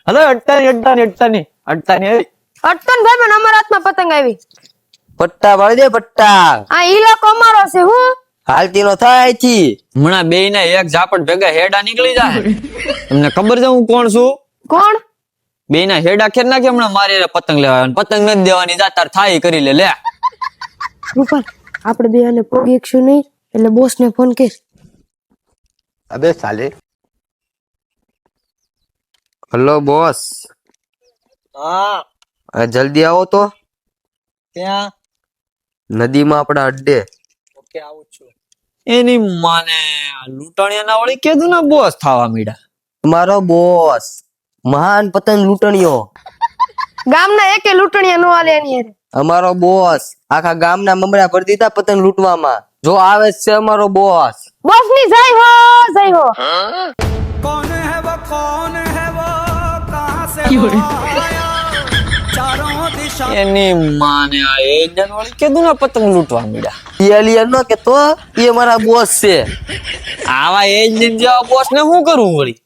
Hello અડતા ની અટકન ભાઈ પણ અમારા હાથમાં પતંગ આવી. પટ્ટા વાળી દે પટ્ટા. આ ઇલાકો અમારો છે હું. હાલતી નો થાય છી. હમણાં બે ના એક ઝાપટ ભેગા હેડા નીકળી જાય. તમને ખબર છે હું કોણ છું? કોણ? બે ના હેડા ખેર નાખે હમણાં મારી હારે પતંગ લેવા પતંગ નથી દેવાની જાતાર થાય કરી લે રૂપાલ આપણે બે આને પોગી એકશું નહીં એટલે બોસ ને ફોન કર. અબે સાલે. Hello boss. હા જલ્દી આવો તો. ક્યાં? નદીમાં આપણા અડ્ડે. ઓકે આવું છું. એની માને લૂંટણિયા ના વળી કીધું ને બોસ થાવા મીડા. તમારો બોસ મહાન પતંગ લૂંટણીઓ. ગામના એકે લૂંટણીયા નો આલે એની હારે. અમારો બોસ આખા ગામના મમરા ભરી દીધા પતંગ લૂંટવામાં. જો આવે છે અમારો બોસ. બોસ ની જય હો જય હો. कौन है वो कहाँ से वो आया चारों दिशा એની માને આ એજન વળી કીધું ને પતંગ લૂંટવા મીડા. એલિયન નો કે તો એ મારા બોસ છે. આવા એજન જેવા બોસ ને શું કરવું વળી?